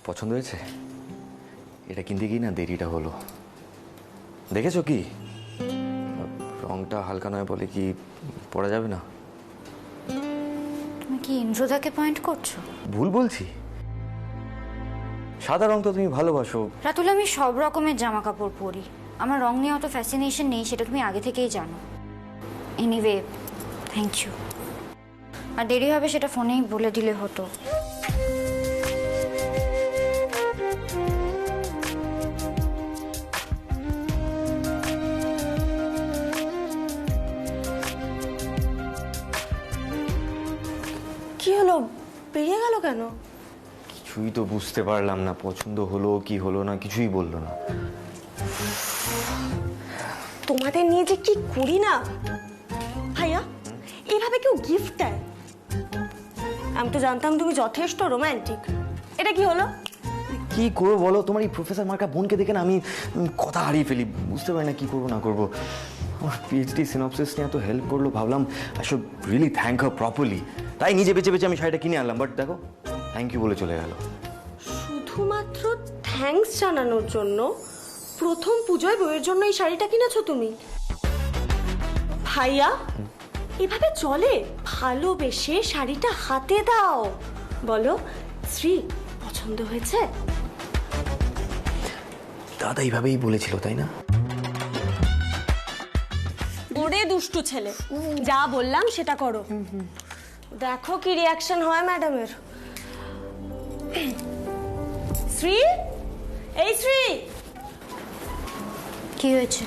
পছন্দ হয়েছে? এটা কিনতে গিয়ে না দেরিটা হলো। দেখেছো কি রংটা হালকা নয় বলে কি পরা যাবে না? তুমি কি ইন্দ্রদাকে পয়েন্ট করছো? ভুল বলছি? সাদা রং তো তুমি ভালোবাসো। রাতুল, আমি সব রকমের জামা কাপড় পরি, আমার রং নিয়ে অত ফ্যাসিনেশন নেই, সেটা তুমি আগে থেকেই জানো। Anyway, thank you. আর দেরি হবে সেটা ফোনেই বলে দিলে হতো। কি হলো, বেরিয়ে গেল কেন? কিছুই তো বুঝতে পারলাম না, পছন্দ হলো কি হলো না কিছুই বললো না। তোমাদের নিয়ে যে কি করি না ভাইয়া, এভাবে কেউ গিফট দেয়? আমি তো জানতাম তুমি যথেষ্ট রোমান্টিক। এটা কি হলো? কি করবো বলো, তোমার এই প্রফেসর মার্কা বোনকে দেখে না আমি কথা হারিয়ে ফেলি, বুঝতে পারি না কি করবো না করবো। আমার পিএইচডি সিনপসিস নিয়ে এত হেল্প করলো, ভাবলাম I should really thank her properly. তাই নিজে বেঁচে বেঁচে আমি শাড়িটা কিনে আনলাম, বাট দেখো থ্যাংক ইউ বলে চলে গেল। শুধুমাত্র থ্যাঙ্কস জানানোর জন্য প্রথম পুজোয় বউয়ের জন্য এই শাড়িটা কিনেছো তুমি? ভাইয়া, এভাবে চলে? ভালোবেসে শাড়িটা হাতে দাও, বলো শ্রী পছন্দ হয়েছে। দাদা এইভাবেই বলেছিল তাই না? ওরে দুষ্টু ছেলে, যা বললাম সেটা করো। দেখো কি রিয়াকশন হয় ম্যাডামের। শ্রী, এই শ্রী, কি হয়েছে?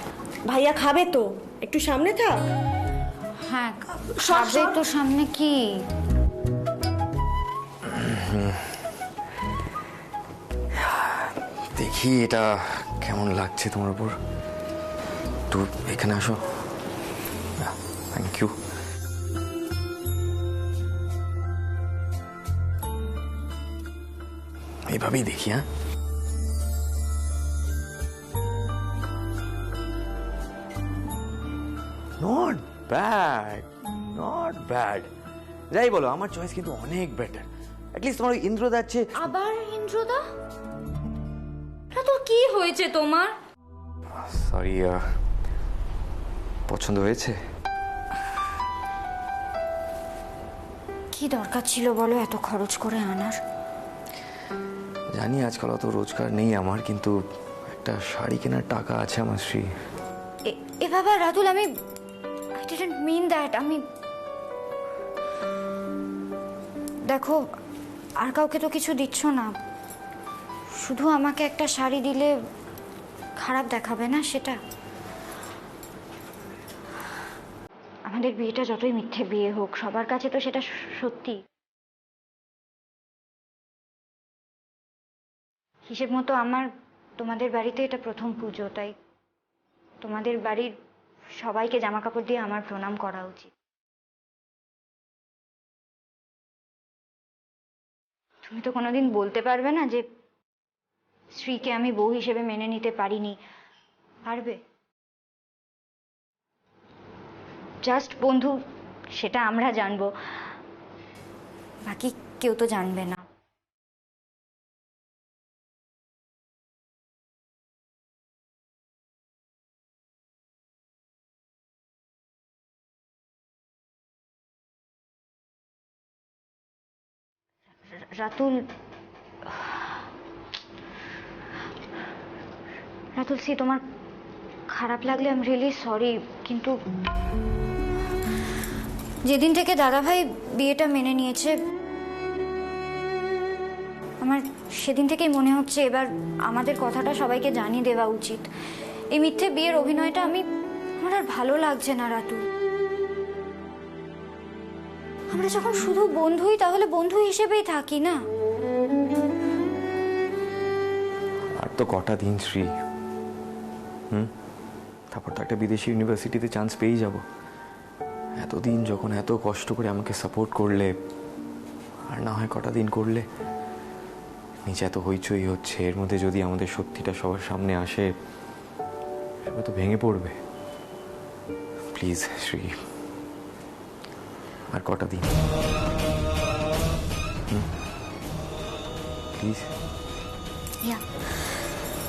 ভাইয়া খাবে তো, একটু সামনে থাক। হ্যাঁ খাবে তো, সামনে কি? দেখি এটা কেমন লাগছে তোমার উপর। তো এখানে আসো। Thank you. এইভাবেই দেখি। হ্যাঁ, নট ব্যাড, নট ব্যাড। যাই বলো আমার চয়েস কিন্তু অনেক বেটার। অ্যাটলিস্ট তোমার ইন্দ্রদা আছে। আবার ইন্দ্রদা? রাতুল, কি হয়েছে তোমার? সরি, পছন্দ হয়েছে? কি দরকার ছিল বলো এত খরচ করে আনার? জানি আজকাল অত রোজগার নেই আমার, কিন্তু একটা শাড়ি কেনার টাকা আছে আমার শ্রী। এ বাবা Ratul, I didn't mean that. দেখো, আর কাউকে তো কিছু দিচ্ছ না, শুধু আমাকে একটা শাড়ি দিলে খারাপ দেখাবে না সেটা? আমাদের বিয়েটা যতই মিথ্যে বিয়ে হোক, সবার কাছে তো সেটা সত্যি। হিসেব মতো আমার তোমাদের বাড়িতে এটা প্রথম পুজো, তাই তোমাদের বাড়ির সবাইকে জামা কাপড় দিয়ে আমার প্রণাম করা উচিত। তুমি তো কোনোদিন বলতে পারবে না যে শ্রীকে আমি বউ হিসেবে মেনে নিতে পারিনি, পারবে? জাস্ট বন্ধু, সেটা আমরা জানবো, বাকি কেউ তো জানবে না। রাতুল, রাতুল সি, তোমার খারাপ লাগলে আই এম রিয়েলি সরি, কিন্তু যেদিন থেকে দাদাভাই বিয়েটা মেনে নিয়েছে, আমার সেদিন থেকেই মনে হচ্ছে এবার আমাদের কথাটা সবাইকে জানিয়ে দেওয়া উচিত। এই মিথ্যে বিয়ের অভিনয়টা আমার আর ভালো লাগছে না রাতুল। আমরা যখন শুধু বন্ধুই, তাহলে বন্ধু হিসেবেই থাকি না? আর তো কটা দিন শ্রী, তারপর তো একটা বিদেশি ইউনিভার্সিটিতে চান্স পেয়েই যাব। এতদিন যখন এত কষ্ট করে আমাকে সাপোর্ট করলে, আর না হয় কটা দিন করলে। নিচে এত হইচই হচ্ছে, এর মধ্যে যদি আমাদের সত্যিটা সবার সামনে আসে, সবাই তো ভেঙে পড়বে। প্লিজ শ্রী, আর কটা দিন। প্লিজ। ইয়া,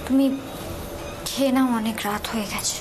তুমি খেয়ে নাও, অনেক রাত হয়ে গেছে।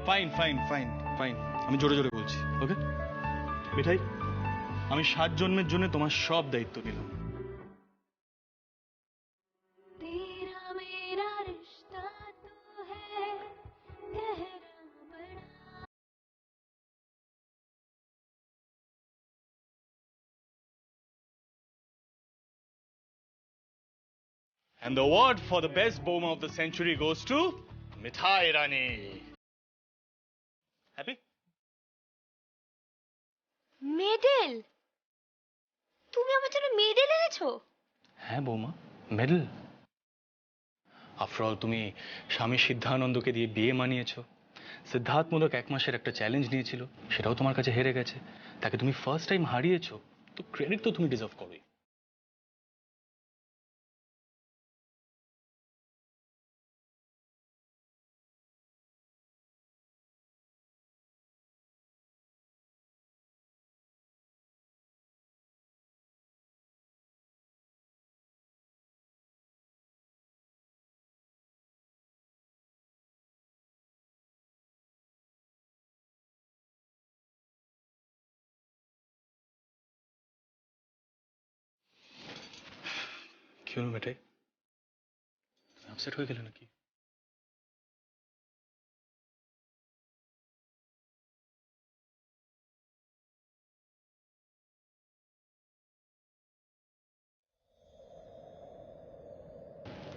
ফাইন ফাইন ফাইন ফাইন, আমি জোরে জোরে বলছি, ওকে? মিঠাই, আমি 7 জন্মের জন্য তোমার সব দায়িত্ব নিলাম। And the award for the best Boma of the century goes to Mithai Rani. Happy? Medal? তুমি আমার জন্য মেডেল এনেছো? হ্যাঁ বৌমা, মেডেল। আফটার অল তুমি স্বামী সিদ্ধানন্দকে দিয়ে বিয়ে মানিয়েছো। সিদ্ধার্থমূলক 1 মাসের একটা চ্যালেঞ্জ নিয়েছিল, সেটাও তোমার কাছে হেরে গেছে। তাকে তুমি ফার্স্ট টাইম হারিয়েছো, তো ক্রেডিট তো তুমি ডিজার্ভ করোই। কি হলো মেটাই, তুমি আপসেট হয়ে গেলে নাকি?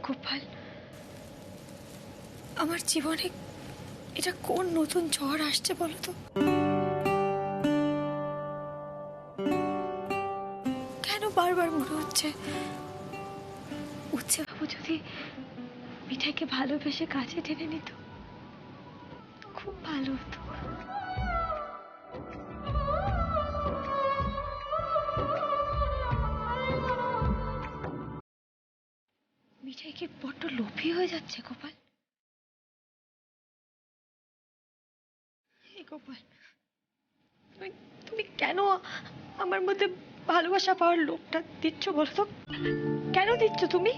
গোপাল, আমার জীবনে এটা কোন নতুন ঝড় আসছে বলো তো? কেন বারবার মনে হচ্ছে বাবু যদি মিঠাইকে ভালোবেসে কাছে টেনে নিত, খুব ভালো হতো। মিঠাই কি বড্ড লোভী হয়ে যাচ্ছে গোপাল? গোপাল, তুমি কেন আমার মধ্যে ভালোবাসা পাওয়ার লোভটা দিচ্ছ বলো তো? কেন দিচ্ছ তুমি?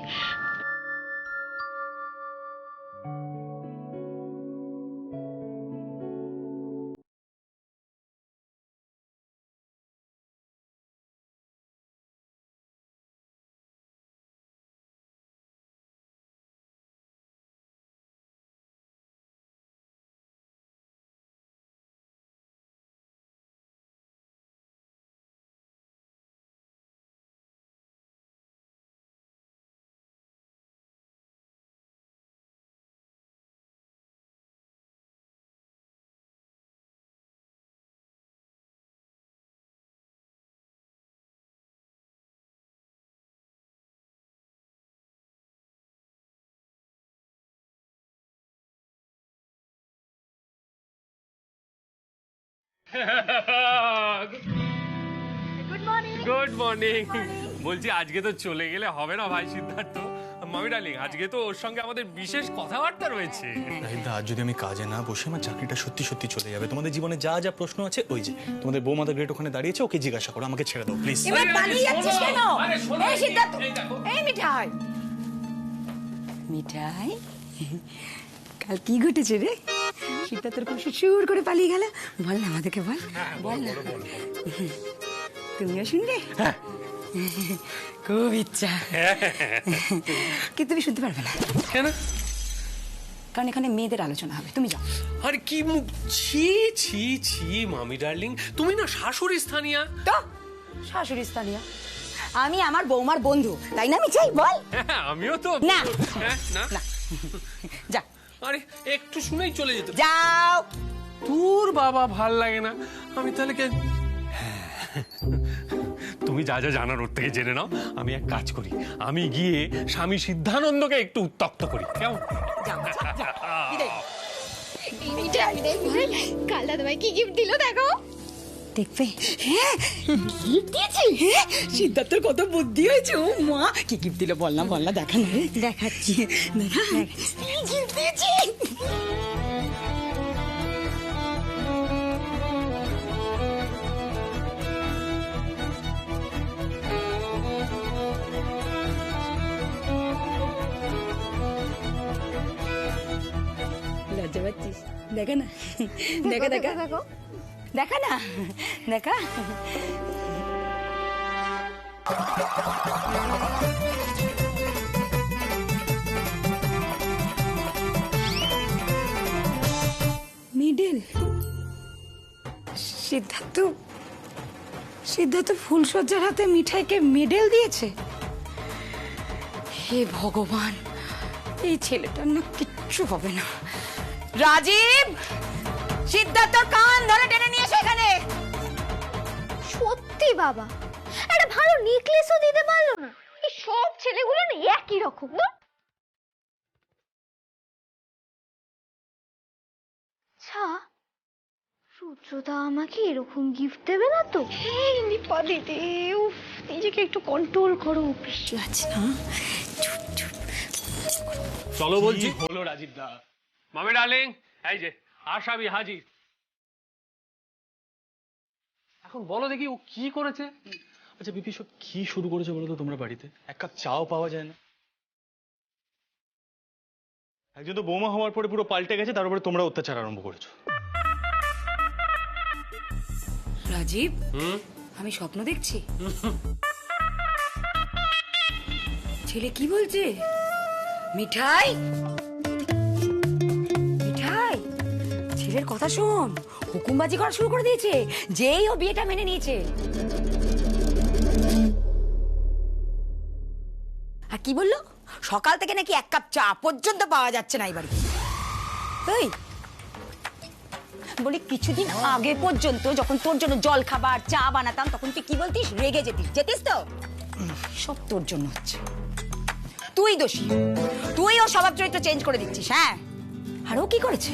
Good morning. বলছি আজকে তো চলে গেলে হবে না ভাই সিদ্ধার্থ। মামি ডার্লিং, আজকে তো ওর সঙ্গে আমাদের বিশেষ কথাবার্তা রয়েছে। রাহিলদা, আজ যদি আমি কাজে না বসে, আমার চাকরিটা সত্যি সত্যি চলে যাবে। তোমাদের জীবনে যা যা প্রশ্ন আছে, ওই যে তোমাদের বৌমাদের গ্রেট ওখানে দাঁড়িয়েছে, ওকে জিজ্ঞাসা করো, আমাকে ছেড়ে দাও প্লিজ। এবার পালিয়ে যাচ্ছিস কেন? এই সিদ্ধার্থ, এই মিঠাই, মিঠাই, কাল কি ঘটেছে রে? সিদ্ধার্থ খুব সুর করে পালিয়ে গেল, বল না আমাদেরকে, বল বল না। তুমিও শুনবে? খুব ইচ্ছা, কিন্তু তুমি শুনতে পারবে না। কেন? কারণ এখানে মেয়েদের আলোচনা হবে। তুমি যাও। আরে কি মুখ, ছি ছি ছি মামি ডার্লিং, তুমি না শাশুড়ি স্থানীয়। তো শাশুড়ি স্থানীয়, আমি আমার বৌমার বন্ধু, তাই না? আমি চাই বল। হ্যাঁ আমিও তো। না। হ্যাঁ, না না, যা আরে একটু শুনেই চলে যেত। যাও। তোর বাবা ভাল লাগে না, আমি তাহলে কেন? তুমি যা যা জানার ওর থেকে জেনে নাও। আমি এক কাজ করি, আমি গিয়ে স্বামী সিদ্ধানন্দকে একটু উত্তক্ত করি, কেমন? যাও, যাও, বিদায়। কাল দাদাভাই কি গিফট দিল দেখো। দেখবে? হ্যাঁ, গিফট দিয়েছে। হ্যাঁ, সিদ্ধার্থর কত বুদ্ধি হয়েছে। ও মা, কি গিফট দিল বল না, দেখা না। দেখাচ্ছি, দেখা। গিফট দিয়েছে। লজ্জা পাচ্ছিস? দেখা না, দেখা দেখা দেখো দেখা না, দেখা। মিডল। সিদ্ধার্থ ফুলসজ্জার হাতে মিঠাইকে মেডেল দিয়েছে। হে ভগবান, এই ছেলেটার না কিচ্ছু হবে না। রাজীব, সিদ্ধার্থর কান ধরে টেনে নিয়ে এসো এখানে। সত্যি বাবা, একটা ভালো নেকলেসও দিতে পারলো না। এই সব ছেলেগুলো না একই রকম। আচ্ছা, রুদ্রদা আমাকে এরকম গিফট দেবে না তো? নিপা দিদি, উফ, নিজেকে একটু কন্ট্রোল করো। পিছিয়ে না, চুপ চুপ। চলো বলছি। হলো রাজীব দা, মামি ডার্লিং, এই যে আশাবি হাজির। এখন বলো দেখি ও কি করেছে? আচ্ছা বিপি, সব কি শুরু করেছে বলো তো তোমরা বাড়িতে? এক কাপ চাও পাওয়া যায় না। একজন তো বৌমা হওয়ার পরে পুরো পাল্টে গেছে, তার উপরে তোমরা অত্যাচার আরম্ভ করেছো। রাজীব, আমি স্বপ্ন দেখছি? ছেলে কি বলছে? মিঠাই, মিঠাই, ছেলের কথা শোন। হুকুমবাজি করা শুরু করে দিয়েছে যেই ও বিয়েটা মেনে নিয়েছে। আর কি বললো? সকাল থেকে নাকি এক কাপ চা পর্যন্ত পাওয়া যাচ্ছে না এই বাড়িতে। এই বলি, কিছুদিন আগে পর্যন্ত যখন তোর জন্য জল খাবার চা বানাতাম তখন তুই কি বলতিস? রেগে যেতিস তো? সব তোর জন্য হচ্ছে। তুই দোষী, তুই ও স্বভাব চরিত্র চেঞ্জ করে দিচ্ছিস। হ্যাঁ, আর ও কি করেছে?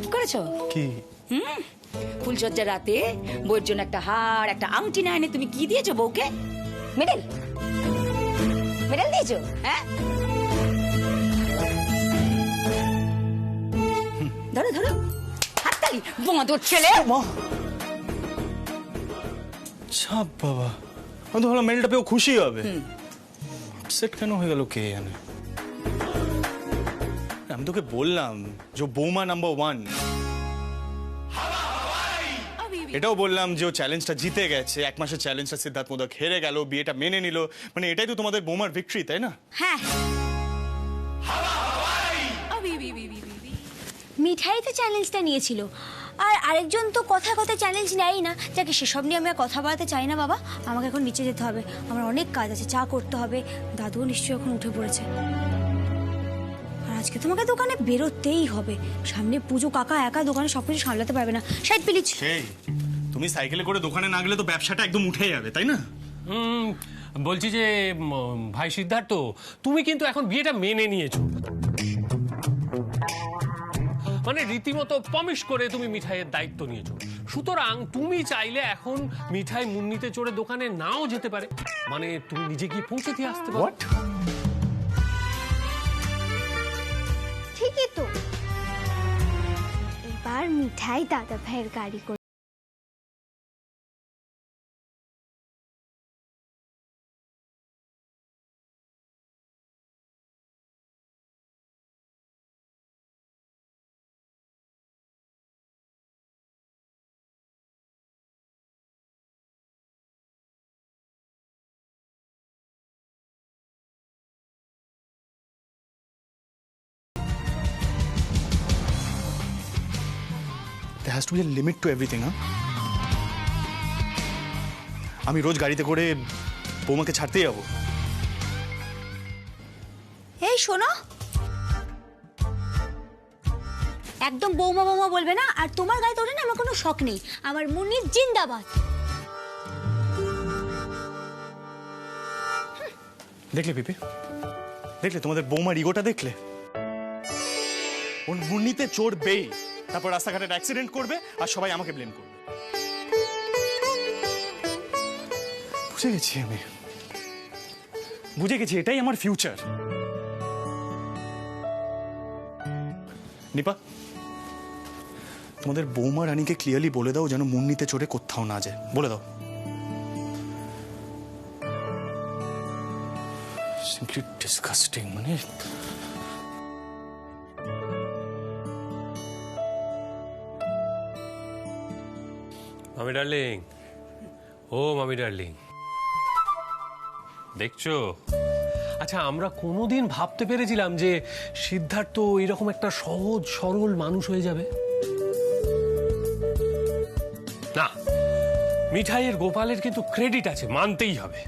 কি করেছো? কি? ফুলসজ্জার রাতে বউয়ের জন্য একটা হার, একটা আংটি না এনে তুমি কি দিয়েছো বউকে? মেডেল, মেডেল দিয়েছো? হ্যাঁ, ধরো ধরো হাততালি, বাঁদর ছেলে। ছাপ বাবা, আমি তো ভাবলাম মেলটা পেয়েও খুশি হবে। সেট কেন হয়ে গেল কে জানে। আমি তোকে বললাম যে বৌমা নাম্বার 1, এটাও বললাম যে ও চ্যালেঞ্জটা জিতে গেছে। 1 মাসের চ্যালেঞ্জটা সিদ্ধার্থ মোদক হেরে গেল, বিয়েটা মেনে নিল। মানে এটাই তো তোমাদের বৌমার ভিক্টরি, তাই না? হ্যাঁ, মিঠাই তো চ্যালেঞ্জটা নিয়েছিল, আর আরেকজন তো কথা কথা চ্যালেঞ্জ নেয়ই না। যাকে সেসব নিয়ে আমি আর কথা বলাতে চাই না বাবা। আমাকে এখন নিচে যেতে হবে, আমার অনেক কাজ আছে, চা করতে হবে। দাদুও নিশ্চয়ই এখন উঠে পড়েছে। আর আজকে তোমাকে দোকানে বেরোতেই হবে, সামনে পুজো। কাকা একা দোকানে সবকিছু সামলাতে পারবে না। Side please. সেই তুমি সাইকেলে করে দোকানে না গেলে তো ব্যবসাটা একদম উঠে যাবে, তাই না? বলছি যে ভাই সিদ্ধার্থ, তুমি কিন্তু এখন বিয়েটা মেনে নিয়েছো। মানে রীতিমতো প্রমিস করে তুমি মিঠাইয়ের দায়িত্ব নিয়েছো। সুতরাং তুমি চাইলে এখন মিঠাই মুন্নিতে চড়ে দোকানে নাও যেতে পারে। মানে তুমি নিজে গিয়ে পৌঁছে দিয়ে আসতে পারো। ঠিকই তো। এবার মিঠাই দাদা ভাইয়ের গাড়ি করে has to be a limit to everything. আমি রোজ গাড়িতে করে বৌমাকে ছাড়তেই যাবো? এই শোনো, একদম বৌমা বৌমা বলবে না। আর তোমার গায়ে তোলে না আমার কোনো শখ নেই। আমার মুন্নি জিন্দাবাদ। দেখলে পিপি, দেখলে তোমাদের বৌমার ইগোটা দেখলে? ওর মুন্নিতে চড়বেই, তারপর রাস্তাঘাটে অ্যাক্সিডেন্ট করবে আর সবাই আমাকে ব্লেম করবে। বুঝে গেছি আমি, বুঝে গেছি এটাই আমার ফিউচার। নিপা, তোমাদের বৌমা রানীকে ক্লিয়ারলি বলে দাও যেন মুন্নিতে চড়ে কোথাও না যায়, বলে দাও। Simply disgusting. মানে মামি ডার্লিং, ও মামি ডার্লিং, দেখছো? আচ্ছা, আমরা কোনোদিন ভাবতে পেরেছিলাম যে সিদ্ধার্থ এরকম একটা সহজ সরল মানুষ হয়ে যাবে? না, মিঠাইয়ের গোপালের কিন্তু ক্রেডিট আছে, মানতেই হবে।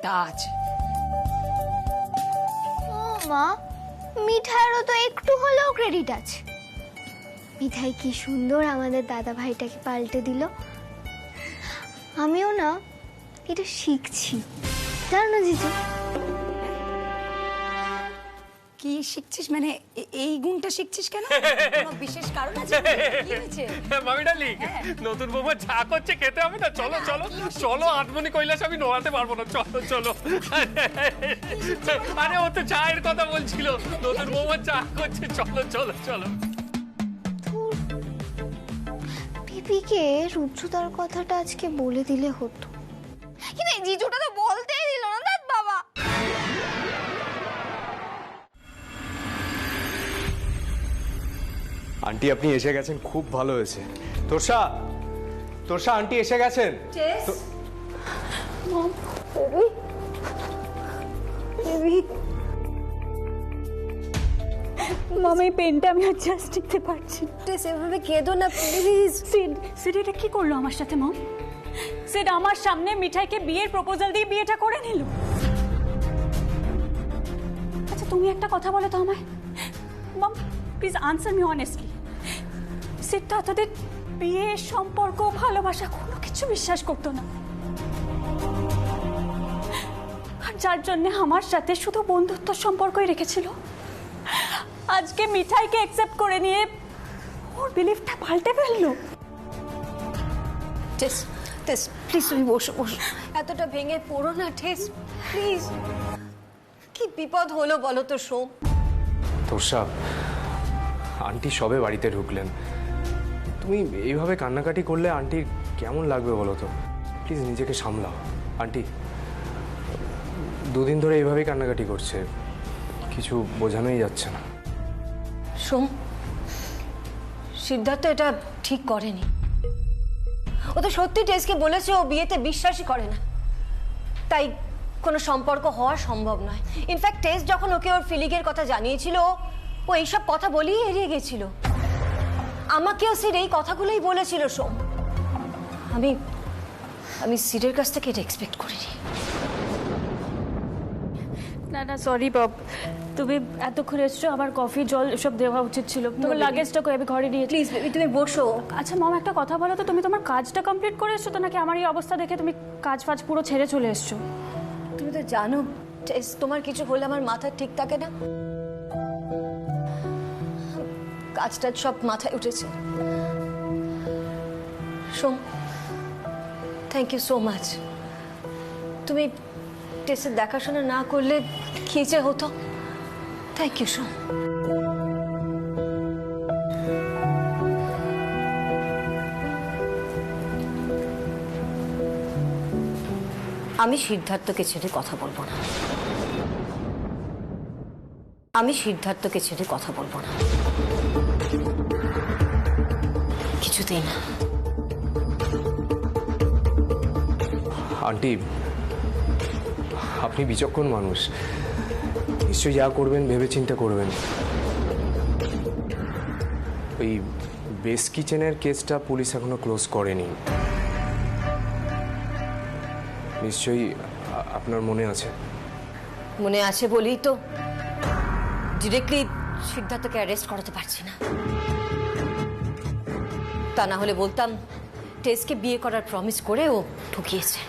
তা আছে। ও মা, মিঠাইয়েরও তো একটু হলেও ক্রেডিট আছে। মিঠাই কি সুন্দর আমাদের দাদা ভাইটাকে পাল্টে দিল। আমিও না এটা শিখছি, জানো না জিজু? কি শিখছিস? মানে এই গুণটা শিখছিস কেন? কোনো বিশেষ কারণ আছে? কি হয়েছে? মামি ডার্লিং, নতুন বৌমা চা করছে, খেতে হবে না? চলো চলো চলো, আটমনি কৈলাস আমি নোয়াতে পারবো না, চলো চলো। আরে ও তো চায়ের কথা বলছিল, নতুন বৌমা চা করছে, চলো চলো চলো। পিপিকে রুদ্রতার কথাটা আজকে বলে দিলে হতো, কিন্তু এই জিজুটা তো বলতেই দিল না। দাদ বাবা, আন্টি আপনি এসে গেছেন, খুব ভালো হয়েছে। তোরসা, তোরসা আন্টি এসে গেছেন। মম, এই পেনটা আমি আর জাস্ট টিকতে পারছি না। সেভাবে কেঁদো না প্লিজ। সিড এটা কি করলো আমার সাথে মম? সিড আমার সামনে মিঠাইকে বিয়ের প্রপোজাল দিয়ে বিয়েটা করে নিল। আচ্ছা তুমি একটা কথা বলো তো আমায়, mom please answer me honestly. Sid তো এতদিন বিয়ে, সম্পর্ক, ভালোবাসা কোনো কিছু বিশ্বাস করতো না, আর যার জন্য আমার সাথে শুধু বন্ধুত্ব সম্পর্কই রেখেছিল, আজকে মিঠাইকে অ্যাকসেপ্ট করে নিয়ে ওর বিলিফটা পাল্টে ফেললো। টেস টেস প্লিজ তুমি বসো বসো, এতটা ভেঙে পড়ো না টেস প্লিজ। কি বিপদ হলো বলো তো সোম? তোরসা, আন্টি সবে বাড়িতে ঢুকলেন, তুমি এইভাবে কান্নাকাটি করলে আন্টির কেমন লাগবে বলো তো? প্লিজ নিজেকে সামলাও। আন্টি দুদিন ধরে এইভাবেই কান্নাকাটি করছে, কিছু বোঝানোই যাচ্ছে না। সোম, সিদ্ধার্থ এটা ঠিক করেনি। ও তো সত্যি টেসকে বলেছে ও বিয়েতে বিশ্বাসই করে না, তাই কোনো সম্পর্ক হওয়া সম্ভব নয়। ইনফ্যাক্ট টেস যখন ওকে ওর ফিলিংয়ের কথা জানিয়েছিল, ও এইসব কথা বলেই এড়িয়ে গেছিল। আমাকেও সিড এই কথাগুলোই বলেছিল সোম। আমি সিডের কাছ থেকে এটা এক্সপেক্ট করিনি। না না সরি বাব, তুমি এতক্ষণ এসছো, আমার কফি জল এসব দেওয়া উচিত ছিল। তোমার লাগেজটা কই? আমি ঘরে নিয়ে প্লিজ বেবি তুমি বসো। আচ্ছা মম একটা কথা বলো তো, তুমি তোমার কাজটা কমপ্লিট করে এসছো তো, নাকি আমার এই অবস্থা দেখে তুমি কাজ ফাজ পুরো ছেড়ে চলে এসছো? তুমি তো জানো টেস, তোমার কিছু হলে আমার মাথা ঠিক থাকে না। কাজটা সব মাথায় উঠেছে। সোম, থ্যাংক ইউ সো মাচ। তুমি টেসের দেখাশোনা না করলে কি যে হতো। থ্যাংক ইউ সোম। আমি সিদ্ধার্থকে ছেড়ে কথা বলবো না। আমি সিদ্ধার্থকে ছেড়ে কথা বলবো না, কিছুতেই না। আন্টি আপনি বিচক্ষণ মানুষ, নিশ্চয়ই যা করবেন ভেবে চিন্তা করবেন। ওই বেস কিচেনের কেসটা পুলিশ এখনো ক্লোজ করেনি। নিশ্চয়ই আপনার মনে আছে। মনে আছে বলেই তো ডিরেক্টলি সিদ্ধার্থকে অ্যারেস্ট করাতে পারছি না। তা না হলে বলতাম টেসকে বিয়ে করার প্রমিস করে ও ঠকিয়েছে।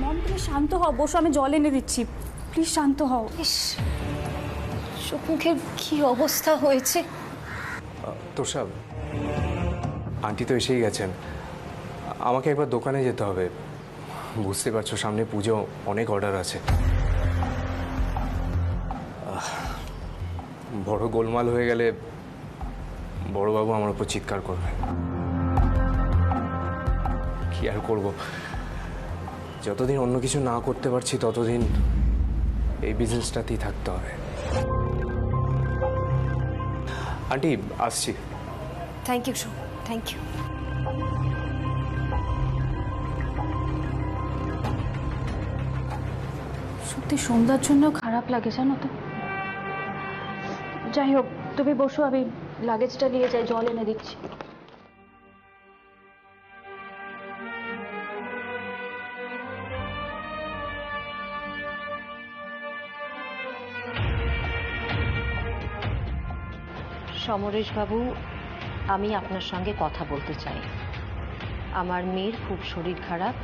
মম তুমি শান্ত হও, বসো, আমি জল এনে দিচ্ছি, প্লিজ শান্ত হও। ইস, চোখ মুখের কি অবস্থা হয়েছে। তোষা, আন্টি তো এসেই গেছেন, আমাকে একবার দোকানে যেতে হবে। বুঝতে পারছো সামনে পুজো, অনেক অর্ডার আছে। বড় গোলমাল হয়ে গেলে বড়বাবু আমার উপর চিৎকার করবে। কি আর করব, যতদিন অন্য কিছু না করতে পারছি ততদিন এই বিজনেসটাতেই থাকতে হবে। আন্টি আসছি। Thank you so, thank you. সত্যি সন্ধ্যার জন্য খারাপ লাগে জানো তো। যাই হোক, তুমি বসো, আমি লাগেজটা নিয়ে যাই, জল এনে দিচ্ছি। সমরেশবাবু, আমি আপনার সঙ্গে কথা বলতে চাই। আমার মেয়ের খুব শরীর খারাপ,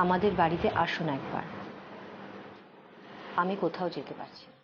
আমাদের বাড়িতে আসুন একবার। আমি কোথাও যেতে পারছি না।